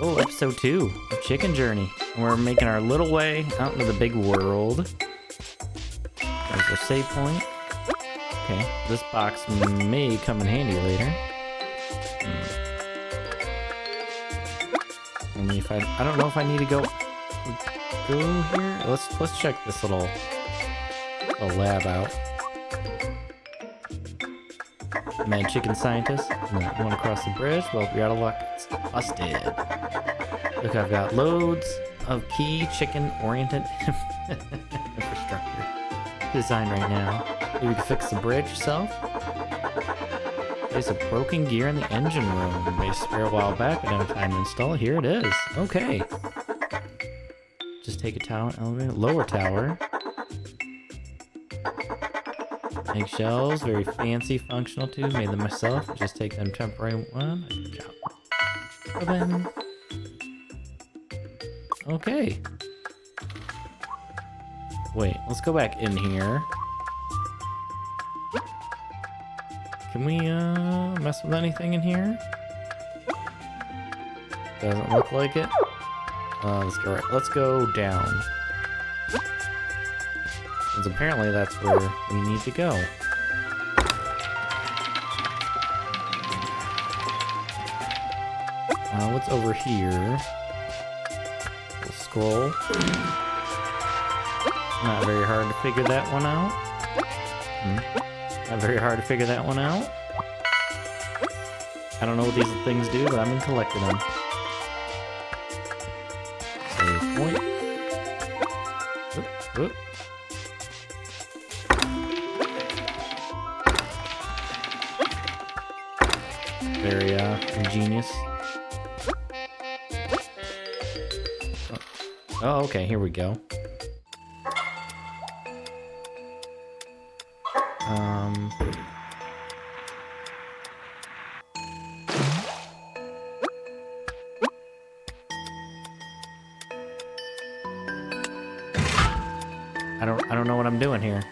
Oh, episode 2 of Chicken Journey. And we're making our little way out into the big world. There's our save point. Okay, this box may come in handy later. Only if I don't know if I need to go here. Let's check this little lab out. Mad chicken scientist. Not going across the bridge. Well, you're out of luck. It's busted. Look, I've got loads of key chicken-oriented infrastructure designed right now. Maybe you can fix the bridge yourself. There's a broken gear in the engine room. They spare a while back, but didn't have time to install. Here it is. Okay. Just take a tower, elevator, lower tower. Eggshells, very fancy, functional too. Made them myself. Just take them temporary one. Good job. Open. Okay. Wait, let's go back in here. Can we mess with anything in here? Doesn't look like it. Let's go down. Because apparently that's where we need to go. What's over here? We'll scroll. Not very hard to figure that one out. Not very hard to figure that one out. I don't know what these things do, but I'm in collecting them. Save point. Oop, oop. Very ingenious. Oh, okay, here we go. I don't know what I'm doing here.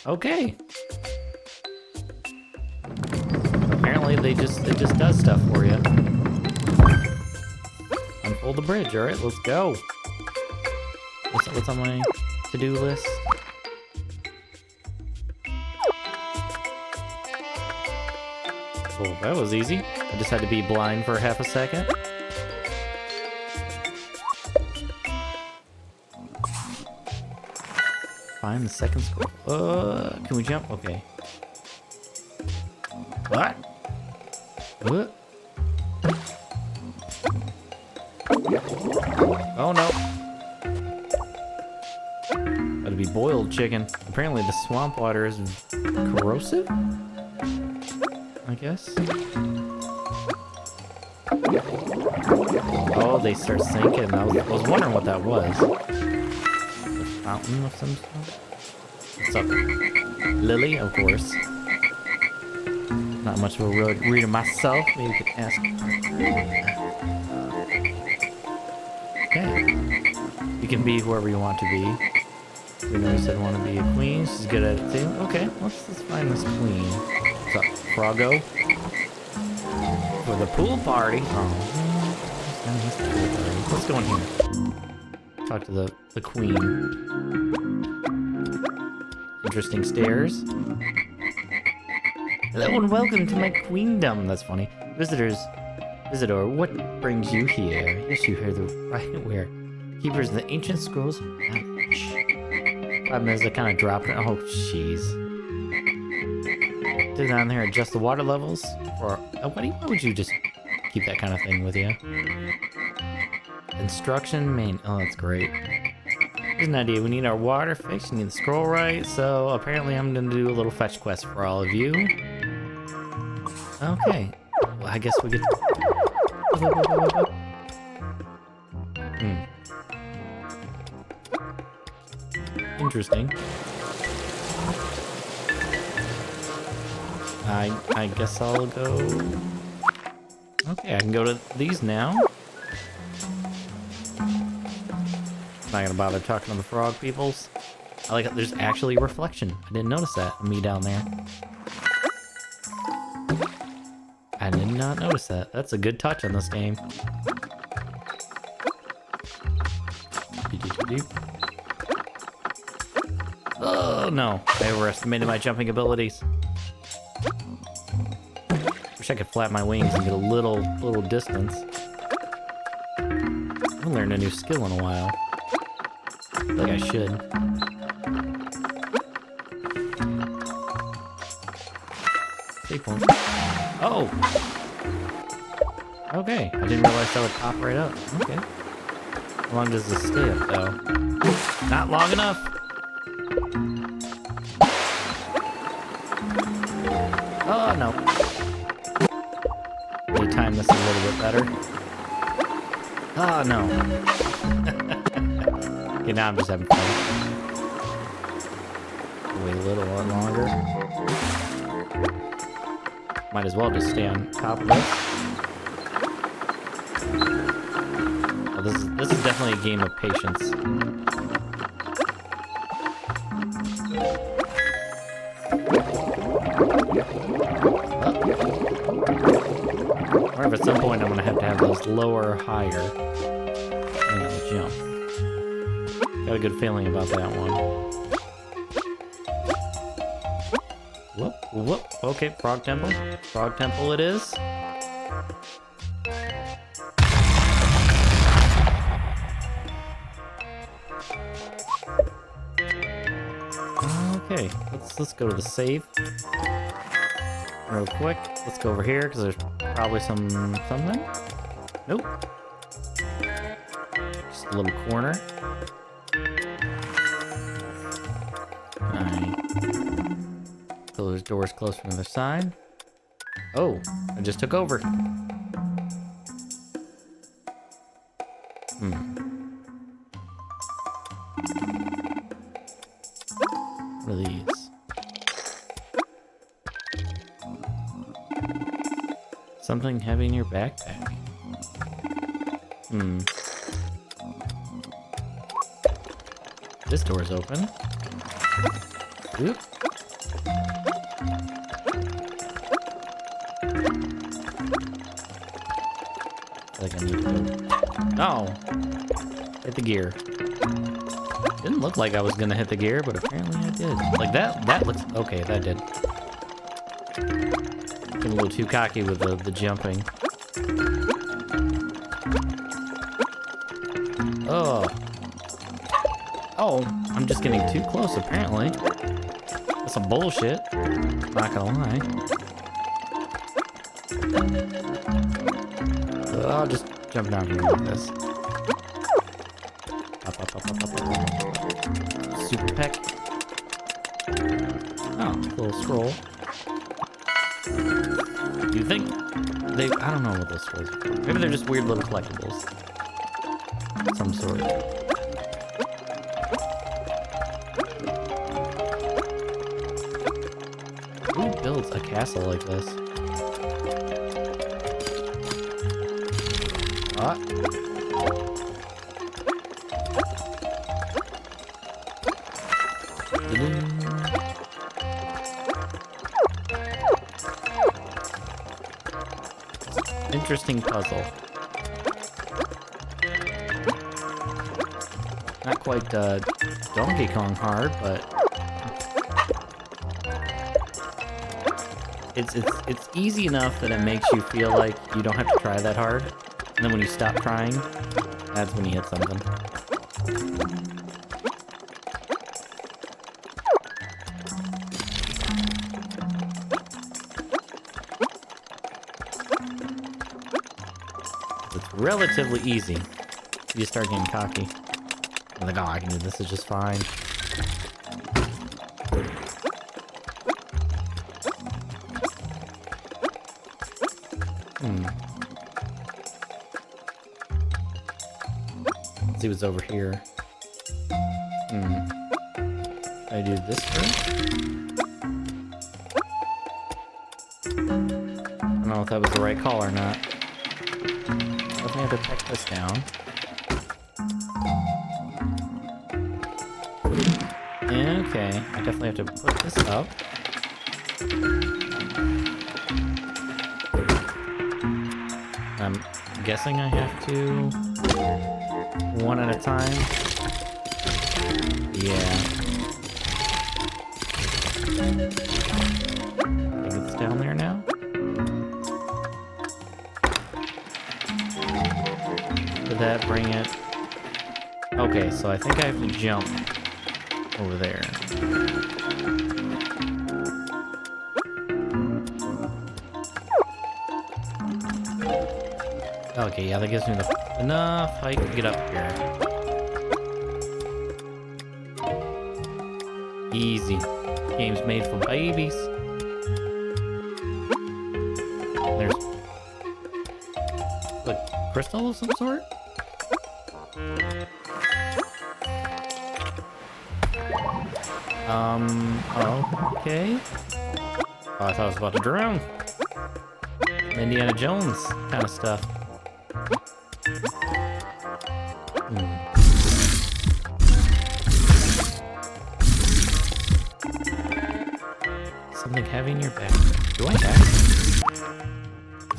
Okay. Apparently it just does stuff for you. Unfold the bridge. All right, let's go. What's on my to-do list? Oh, that was easy. I just had to be blind for half a second. Find the second scroll. Can we jump? Okay. What? What? Oh no. Gotta be boiled chicken. Apparently the swamp water is corrosive? I guess. Oh, they start sinking. I was wondering what that was. Fountain of some sort? What's up? Lily, of course. Not much of a reader myself. Maybe you could ask. Okay. You can be whoever you want to be. You know, you said want to be a queen. She's good at it too. Okay, let's find this queen. What's up, Froggo? For the pool party. Oh, let's go in here. Talk to the queen. Interesting stairs. Hello and welcome to my queendom. That's funny. Visitor, what brings you here? Yes, you heard the right where. Keepers of the ancient scrolls of knowledge. Problem is, I kind of dropped it. Oh, jeez. Sit down there, adjust the water levels. Or why would you just keep that kind of thing with you? Instruction main. Oh, that's great. Here's an idea. We need our water fixed. We need the scroll right. So apparently I'm going to do a little fetch quest for all of you. Okay. Well, I guess we get... Interesting. I guess I'll go Okay, I can go to these now. Not gonna bother talking to the frog peoples. I like it. There's actually a reflection. I didn't notice that. Me down there. I did not notice that. That's a good touch on this game. Oh no, I overestimated my jumping abilities. Wish I could flap my wings and get a little distance. I haven't learned a new skill in a while. I feel like I should. Save point. Oh! Okay, I didn't realize that would pop right up. Okay. How long does this stay up, though? Not long enough! Oh, no. Let me time this a little bit better. Oh, no. Okay, now I'm just having fun. Wait a little longer. Might as well just stay on top of this. Oh, this is definitely a game of patience. Or if at some point I'm gonna have those lower or higher and then jump. Got a good feeling about that one. Whoop, whoop. Okay, Frog Temple. Frog Temple it is. Okay, let's go to the save real quick. Let's go over here because there's probably something. Nope. Just a little corner. Alright. So those doors close from the other side. Oh, I just took over. What are these? Something heavy in your backpack. This door's open. Oop. Like I need to go. Oh! Hit the gear. Didn't look like I was gonna hit the gear, but apparently I did. Like that looks... Okay, that did. Getting a little too cocky with the jumping. Oh. Oh, I'm just getting too close apparently. That's some bullshit. Not gonna lie. I'll just jump down here like this. Up. Super peck. Oh, little scroll. Do you think they... I don't know what those scrolls are. Maybe they're just weird little collectibles. Some sort. Who builds a castle like this? What? Interesting puzzle. Not quite Donkey Kong hard, but it's easy enough that it makes you feel like you don't have to try that hard. And then when you stop trying, that's when you hit something. It's relatively easy. You start getting cocky. I'm like, oh, I can do this. Is just fine. Let's see what's over here. I do this first. I don't know if that was the right call or not. definitely have to peck this down. Okay, I definitely have to put this up. I'm guessing I have to one at a time. Yeah. I think it's down there now. Did that bring it? Okay, so I think I have to jump over there. Okay, yeah, that gives me enough height to get up here. Easy. Game's made for babies. There's like crystal of some sort? Okay. Oh, I thought I was about to drown. Indiana Jones kind of stuff. Something heavy in your backpack. Do I have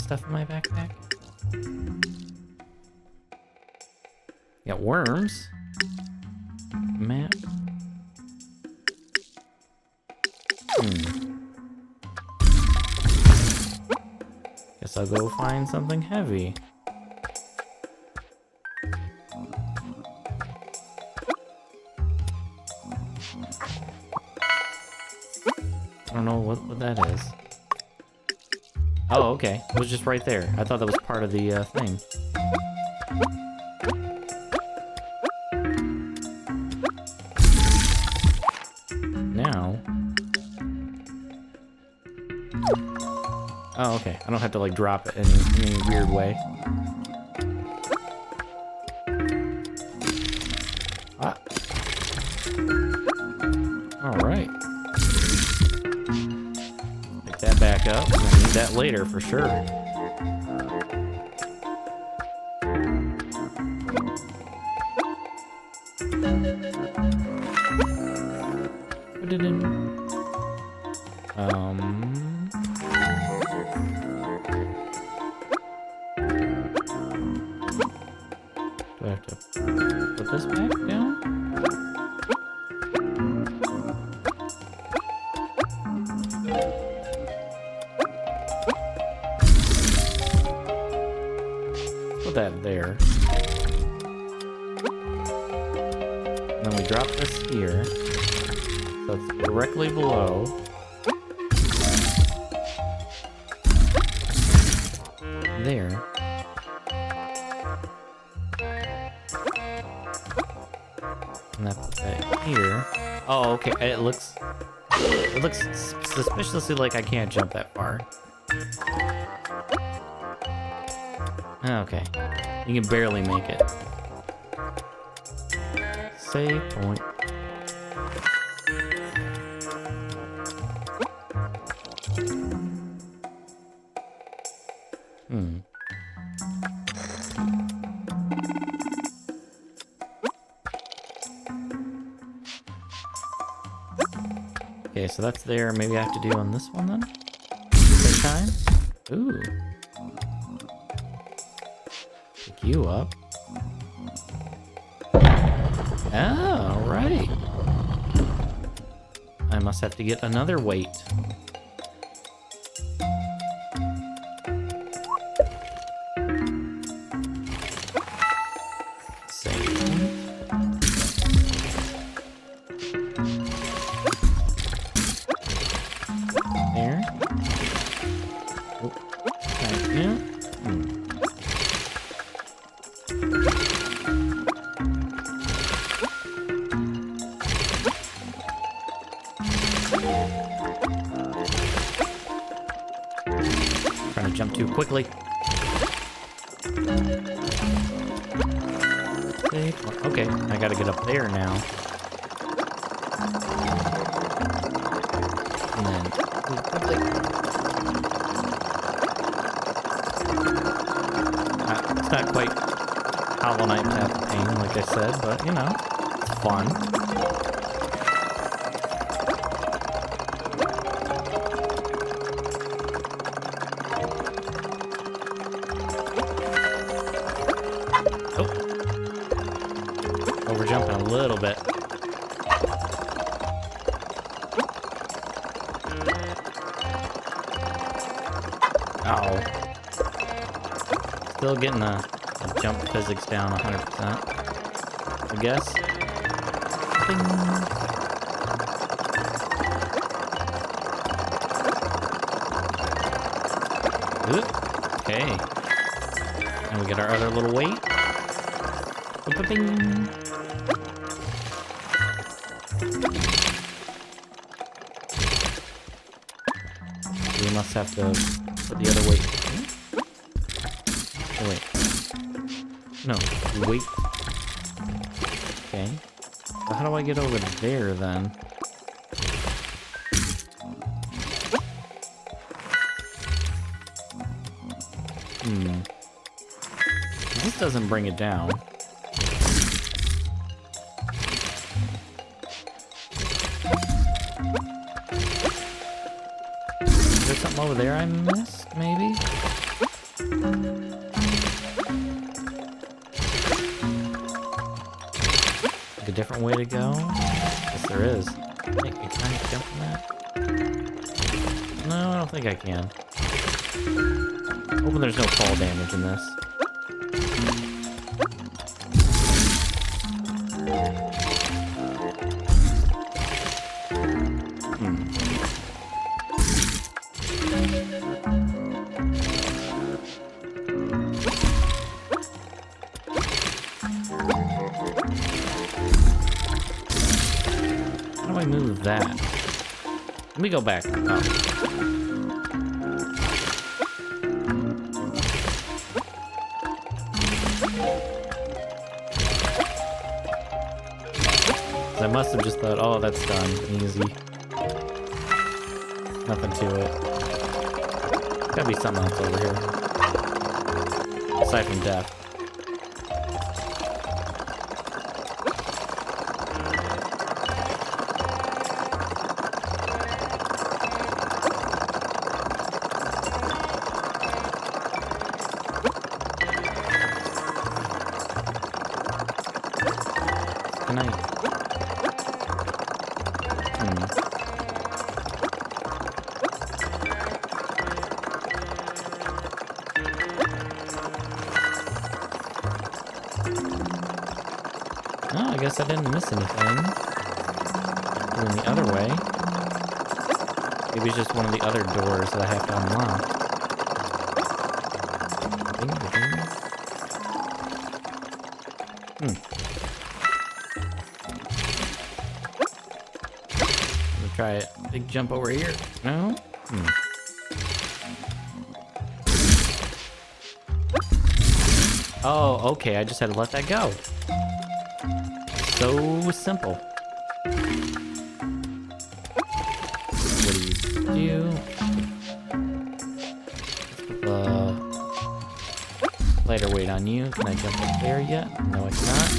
stuff in my backpack? Got worms. Map. Guess I'll go find something heavy. I don't know what that is. Oh, okay. It was just right there. I thought that was part of the thing. Now. Oh, okay. I don't have to like drop it in any weird way. Ah. All right. Pick that back up. I'm gonna need that later for sure. Put it in. Do I have to put this back down? Put that there. And then we drop this here. So it's directly below. There. And that's that here. Oh, okay. It looks suspiciously like I can't jump that far. Okay. You can barely make it. Save point. Okay, so that's there. Maybe I have to do on this one then? Same time? Ooh. Pick you up. Oh, right. I must have to get another weight. Trying to jump too quickly. Okay, I gotta get up there now. And then quickly. It's not quite Hollow Knight Path of Pain, like I said, but you know, it's fun. Oh, over jumping a little bit. Oh. Still getting the jump physics down 100%. I guess. Ding. Oop. Okay. And we get our other little weight. Ba-ba-bing. We must have to put the other weight. Oh, wait. No, wait. Okay. Well, how do I get over there then? This doesn't bring it down. Is there something over there I missed, maybe? Like a different way to go? Yes, there is. I think I can jump on that. No, I don't think I can. Hoping there's no fall damage in this. How do I move that? Let me go back. Oh. I must have just thought, oh, that's done. Easy. Nothing to it. Gotta be something else over here. Aside from death. Good night. Oh, I guess I didn't miss anything. Going the other way. Maybe it's just one of the other doors that I have to unlock. Ding, ding. Let me try it. Big jump over here. No? Oh, okay. I just had to let that go. So simple. What do you do? Let's put the lighter weight on you. Can I jump up there yet? No, I cannot.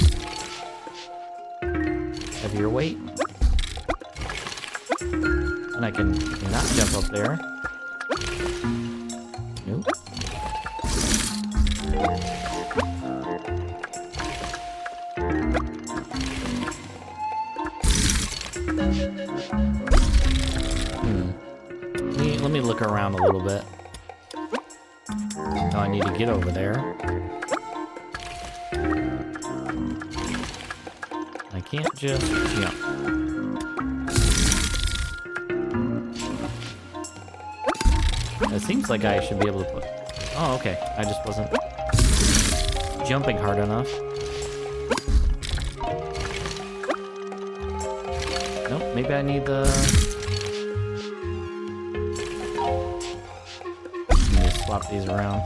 Heavier weight. And I can not jump up there. Nope. Let me look around a little bit. Oh, I need to get over there. I can't just jump. It seems like I should be able to put... Oh, okay. I just wasn't jumping hard enough. Nope, maybe I need the... Swap these around.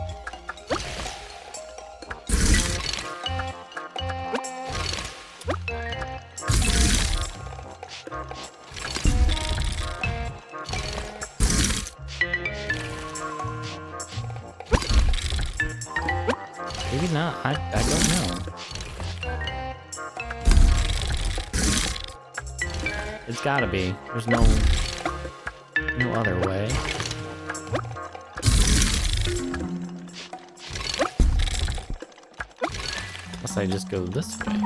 Maybe not. I don't know. It's gotta be. There's no other way. Unless I just go this way.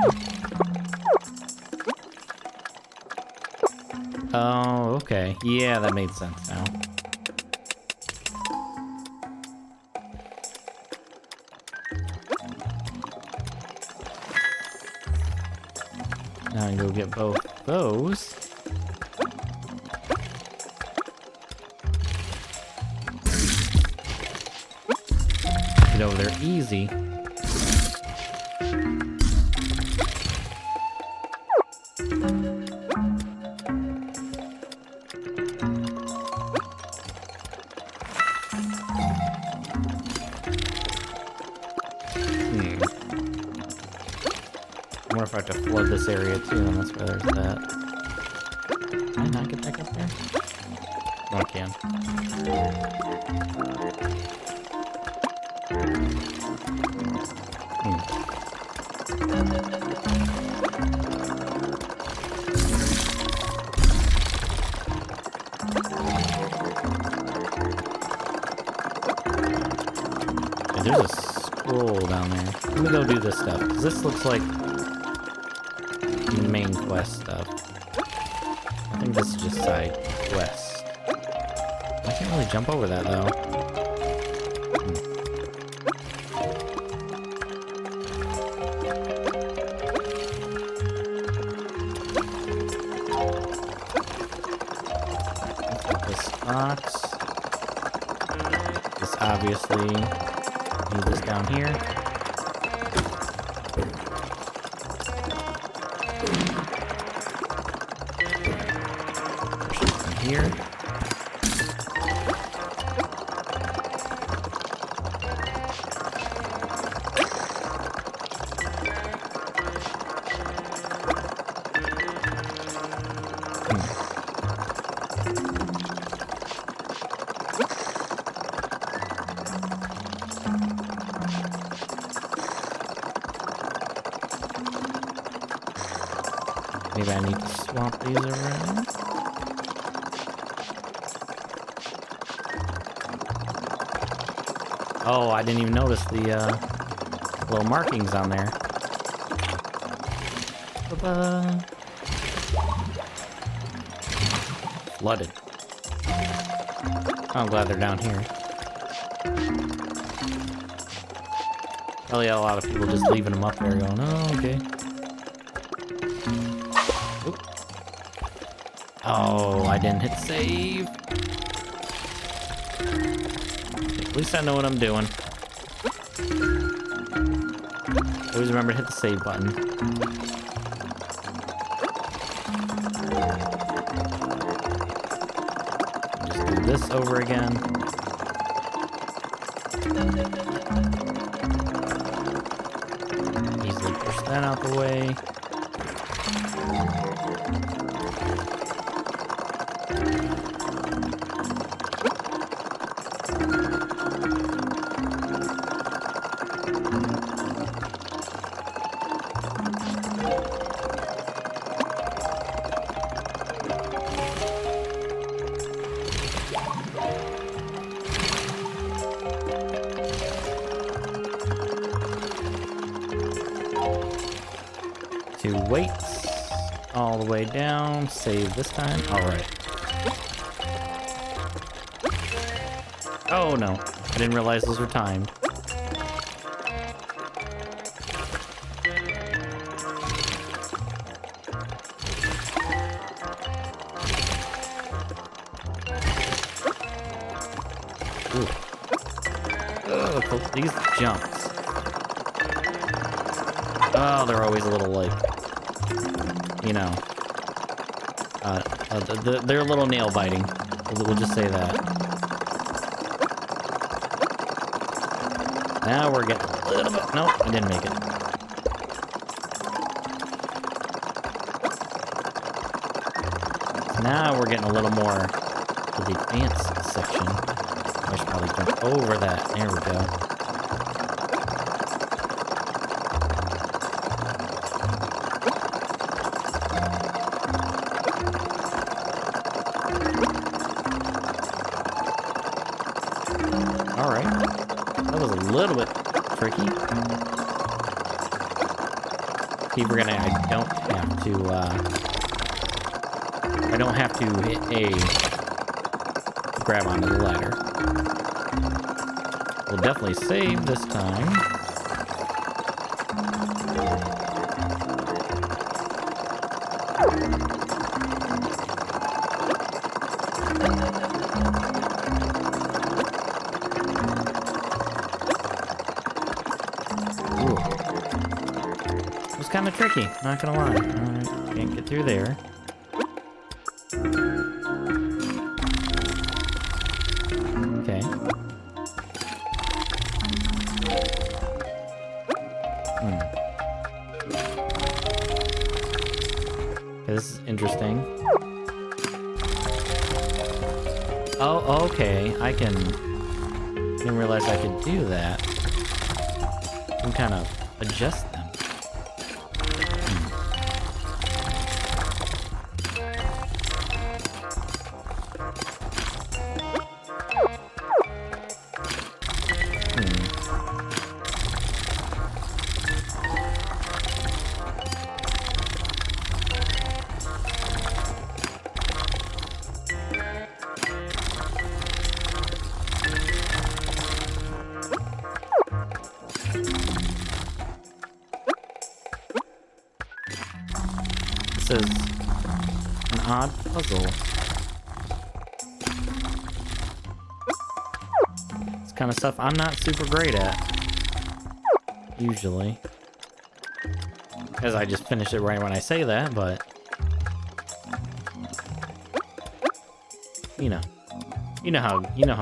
Oh, okay. Yeah, that made sense now. Now I can go get both those. Get over there easy. I wonder if I have to flood this area too, and that's why there's that. Can I not get back up there? Oh, I can. Okay, there's a scroll down there. Let me go do this stuff, because this looks like main quest stuff. I think this is just side quest. I can't really jump over that though. This box. This obviously need this down here. Here. Maybe I need to swap these around. Oh, I didn't even notice the little markings on there. Ba-ba. Flooded. I'm glad they're down here. Probably a lot of people just leaving them up there going, oh, okay. Oop. Oh, I didn't hit save. At least I know what I'm doing. Always remember to hit the save button. Just do this over again. Easily push that out the way. Two weights all the way down. Save this time. All right. Oh no, I didn't realize those were timed. Ooh. Ugh, these jumps. Oh, they're always a little like, you know, they're a little nail biting. We'll just say that. Now we're getting a little bit. Nope, I didn't make it. Now we're getting a little more to the advanced section. I should probably jump over that. There we go. That was a little bit tricky. See, we're gonna, I don't have to hit A to grab onto the ladder. We'll definitely save this time. Ooh. It was kind of tricky, not gonna lie. Alright, can't get through there. Okay. Okay, this is interesting. Oh, okay. Didn't realize I could do that. I can kind of adjust them. This is an odd puzzle. It's kind of stuff I'm not super great at. Usually. Because I just finish it right when I say that, but... You know how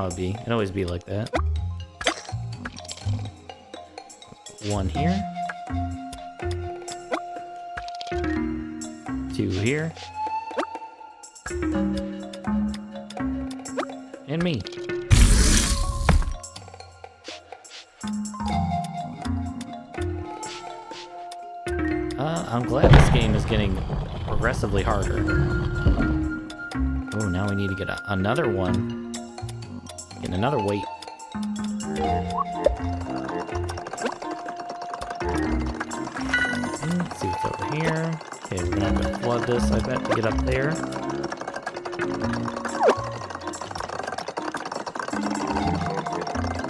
it'd be. It'd always be like that. One here. Two here. And me. I'm glad this game is getting progressively harder. Oh, now we need to get another one. Get another weight. Let's see what's over here. Okay, we're gonna have to flood this, I bet, to get up there.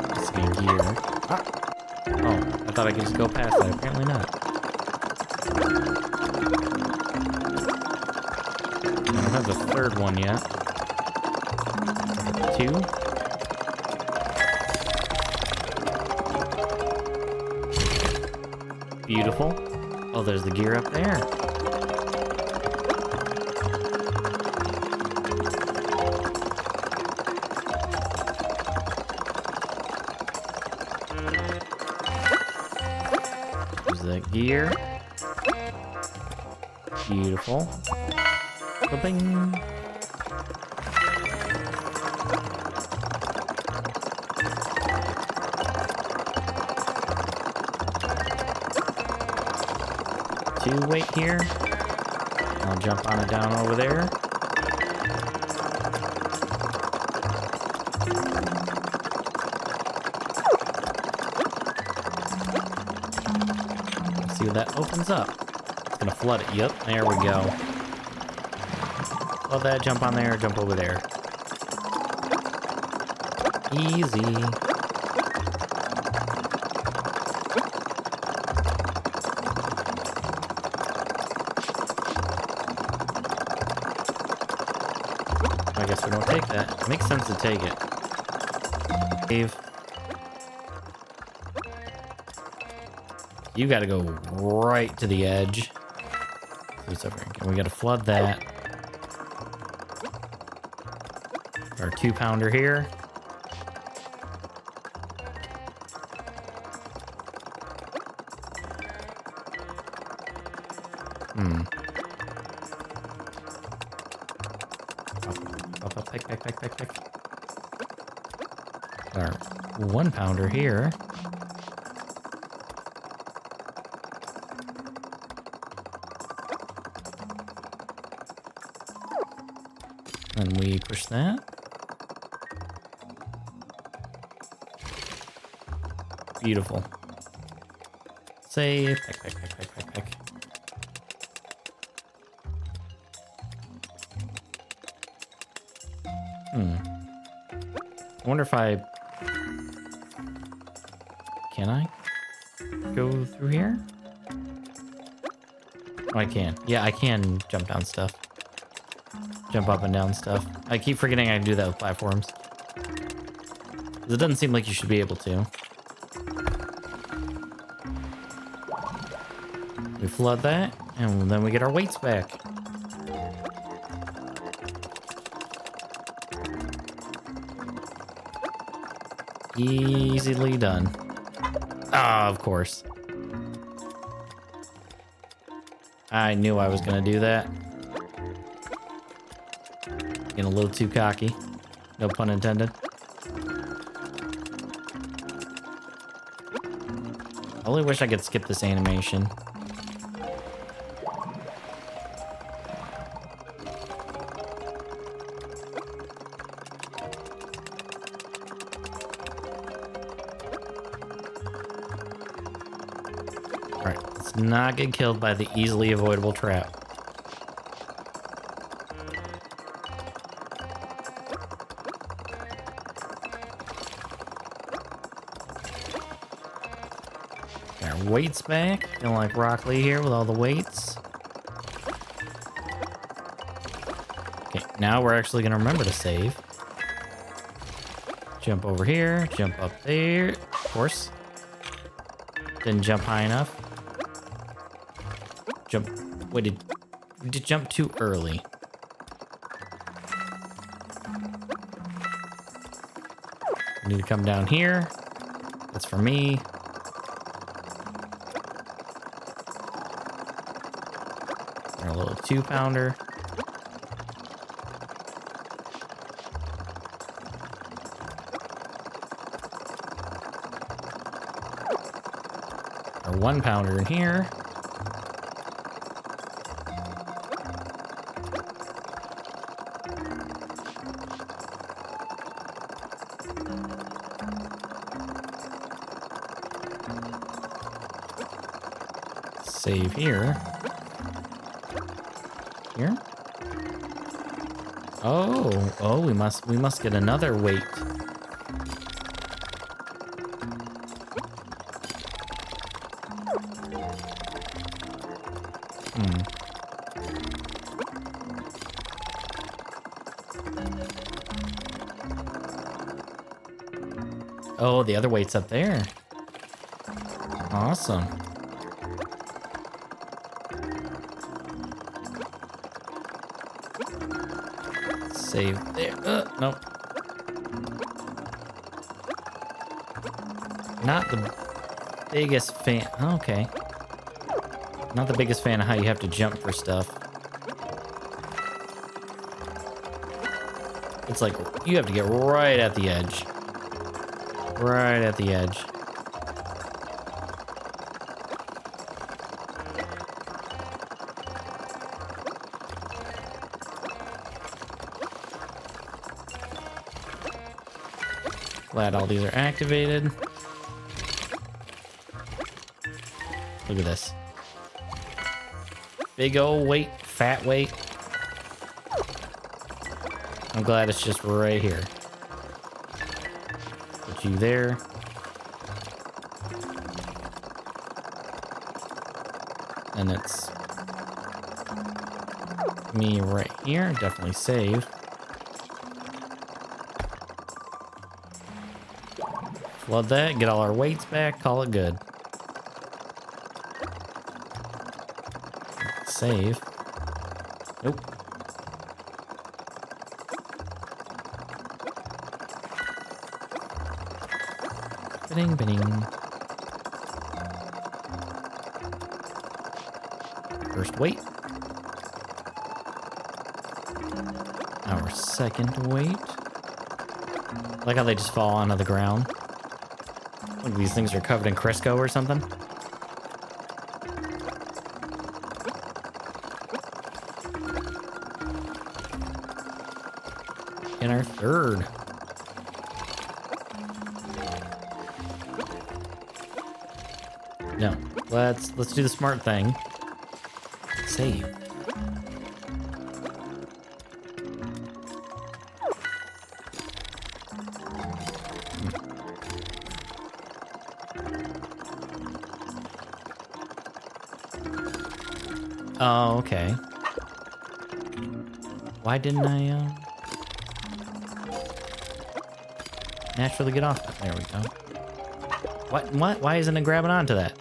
Let's get gear. Ah! Oh, I thought I could just go past that. Apparently not. I don't have the third one yet. Two. Beautiful. Oh, there's the gear up there. There's the gear. Beautiful. Ba-bing. Two weight here. I'll jump on it down over there. Let's see what that opens up. It's gonna flood it. Yep, there we go. Love that. Jump on there, jump over there. Easy. I guess we don't take that. It makes sense to take it. Dave. You gotta go right to the edge. What's over here? We gotta flood that. Our 2-pounder here. Pick. Our 1-pounder here. And we push that. Beautiful. Save. Peck. I wonder if can I go through here? Oh, I can. Yeah, I can jump down stuff. Jump up and down stuff. I keep forgetting I can do that with platforms. It doesn't seem like you should be able to. We flood that, and then we get our weights back. Easily done. Ah, of course. I knew I was gonna do that. Getting a little too cocky. No pun intended. I only wish I could skip this animation. Alright, let's not get killed by the easily avoidable trap. Weights back. Feeling like Rock Lee here with all the weights. Okay, now we're actually gonna remember to save. Jump over here, jump up there. Of course. Didn't jump high enough. Jump. Wait, did jump too early. Need to come down here. That's for me. A little 2-pounder. Our 1-pounder in here. Save here. Here? Oh, we must get another weight. Oh, the other weight's up there. Awesome. Save there. Nope. Not the biggest fan. Okay. Not the biggest fan of how you have to jump for stuff. It's like you have to get right at the edge. Right at the edge. Glad all these are activated. Look at this. Big old weight, fat weight. I'm glad it's just right here. Put you there. And it's me right here. Definitely save. Flood that, get all our weights back, call it good. Save. Nope. Bing. First weight. Our second weight. Like how they just fall onto the ground. Like these things are covered in Crisco or something. And our third. No. Let's do the smart thing. Save. Oh, okay. Why didn't I, naturally get off? There we go. What? Why isn't it grabbing onto that?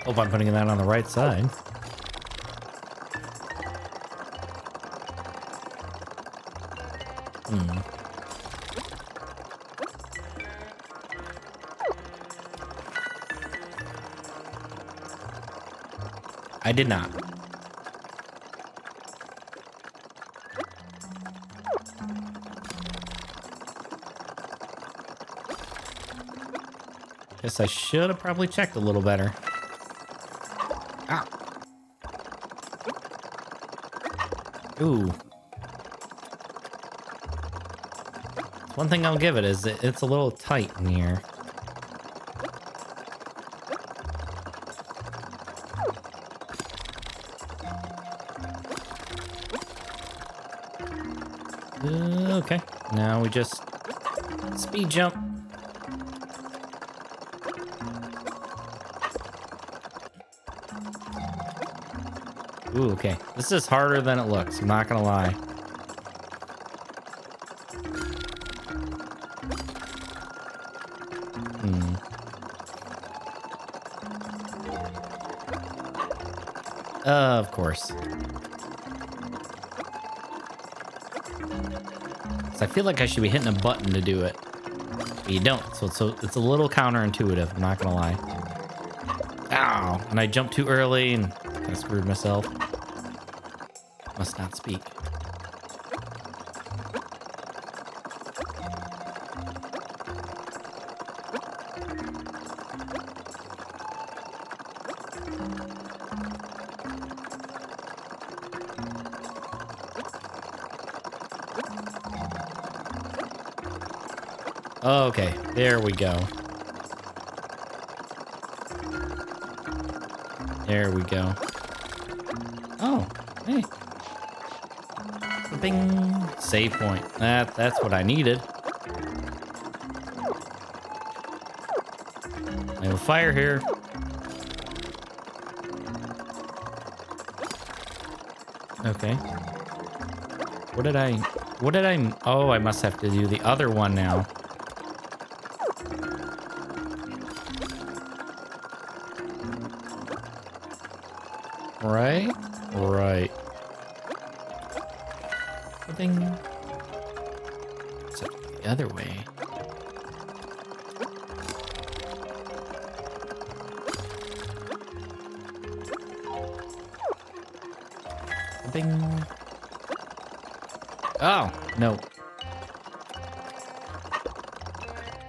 Hope I'm putting that on the right side. I did not. Guess I should have probably checked a little better. Ah. Ooh. One thing I'll give it is it's a little tight in here. Okay, now we just speed jump. Ooh, okay. This is harder than it looks, I'm not gonna lie. Of course. So I feel like I should be hitting a button to do it. But you don't, so it's a little counterintuitive, I'm not gonna lie. Ow! And I jumped too early and kind of screwed myself. Must not speak. Okay, there we go. There we go. Oh, hey. Bing. Save point. That's what I needed. I have a fire here. Okay. What did I... Oh, I must have to do the other one now. Right? Right. Bing. So the other way. Bing. Oh, no.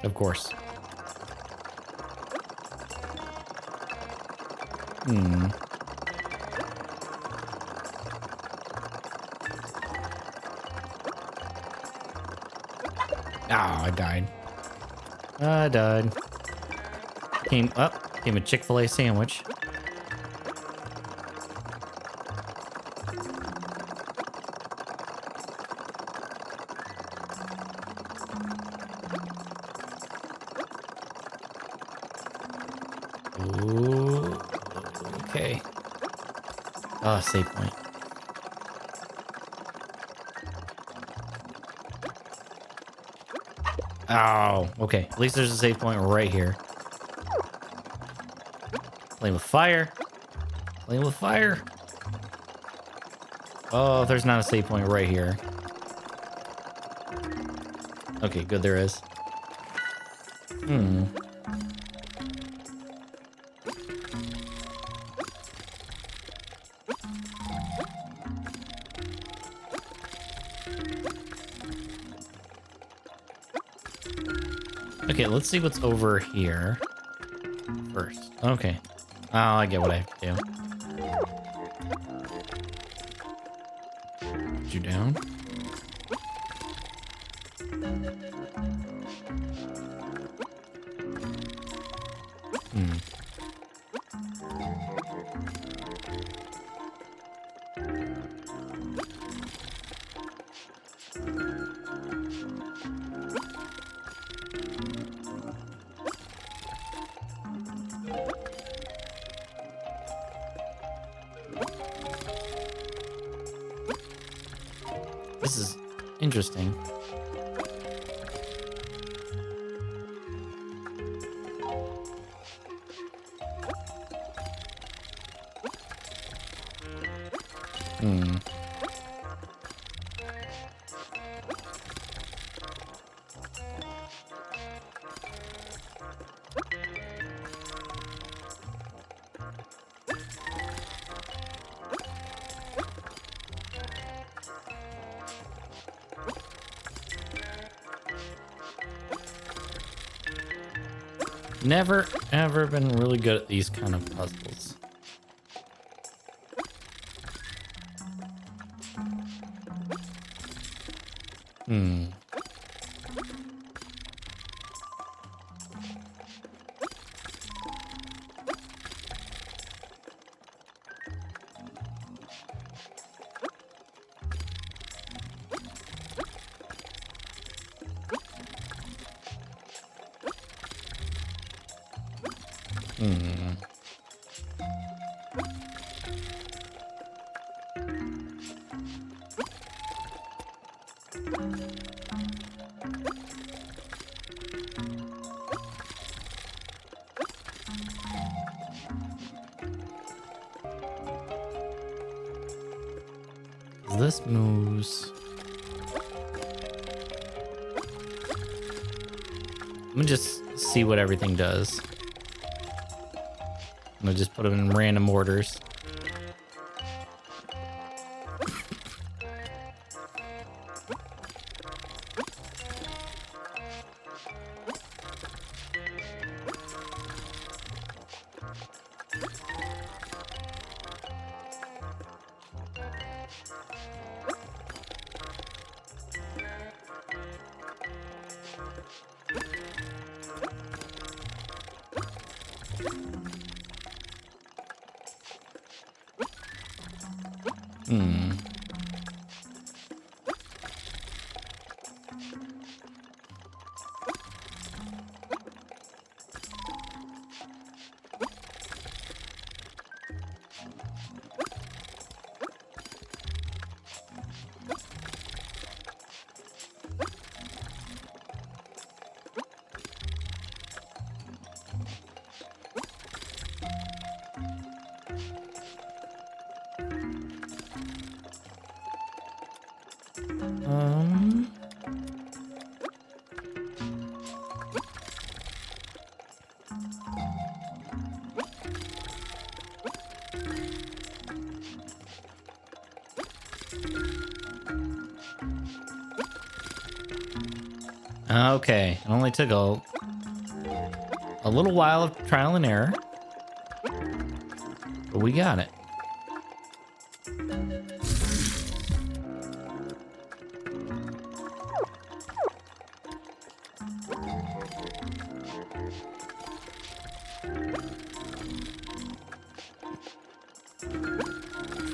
Of course. Oh, I died. I died. Came a Chick-fil-A sandwich. Ooh, okay. Oh, save point. Oh, okay. At least there's a save point right here. Playing with fire. Playing with fire. Oh, there's not a save point right here. Okay, good, there is. Okay, let's see what's over here first. Okay. Oh, I get what I have to do. Put you down. This is interesting. Never, ever been really good at these kind of puzzles. This moves. Let me just see what everything does. I'm gonna just put them in random orders. Okay, it only took a little while of trial and error, but we got it.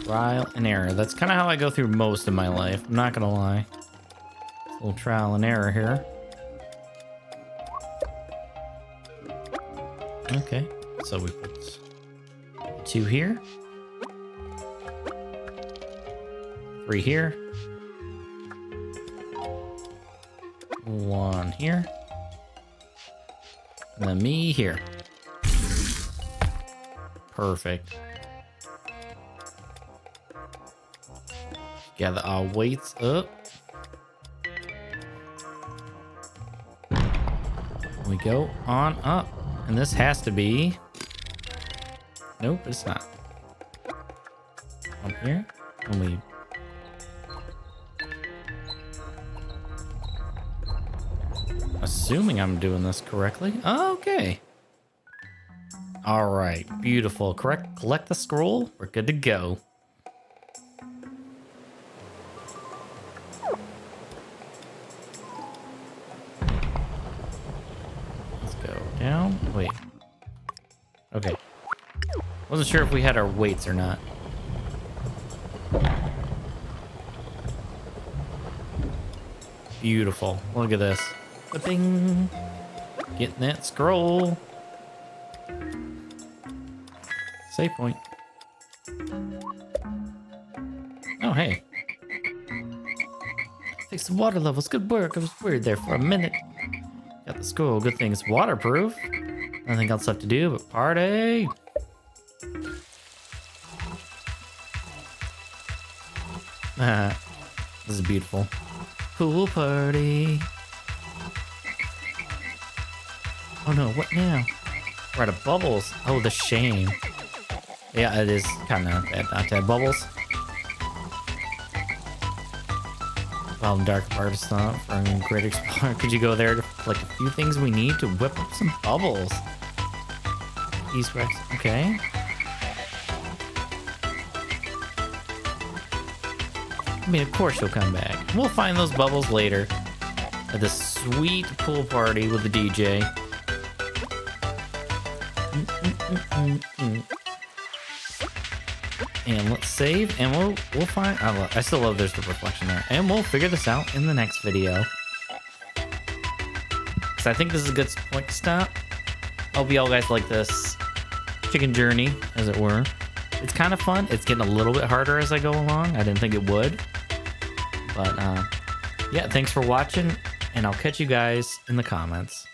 Trial and error. That's kind of how I go through most of my life. I'm not gonna lie. A little trial and error here. Okay, so we put 2 here, 3 here, 1 here, and then me here. Perfect. Gather our weights up. We go on up. And this has to be... Nope, it's not. Up here. And we... Assuming I'm doing this correctly. Okay. All right, beautiful. Collect the scroll. We're good to go. Let's go down. Wait. Okay. Wasn't sure if we had our weights or not. Beautiful. Look at this. Bing. Getting that scroll. Save point. Oh, hey. Fix the water levels. Good work. I was worried there for a minute. Got the scroll. Good thing it's waterproof. Nothing else left to do but party. This is beautiful. Pool party. Oh no, what now? We're out of bubbles. Oh, the shame. Yeah, it is kind of bad not to have bubbles. Well, Dark Artist from Great Explorer. Could you go there to like a few things we need to whip up some bubbles? East-West. Okay. I mean, of course you'll come back. We'll find those bubbles later at the sweet pool party with the DJ. And let's save, and we'll find. I still love there's the reflection there, and we'll figure this out in the next video. Because I think this is a good point to stop. Hope y'all guys like this chicken journey, as it were. It's kind of fun. It's getting a little bit harder as I go along. I didn't think it would. But yeah, thanks for watching, and I'll catch you guys in the comments.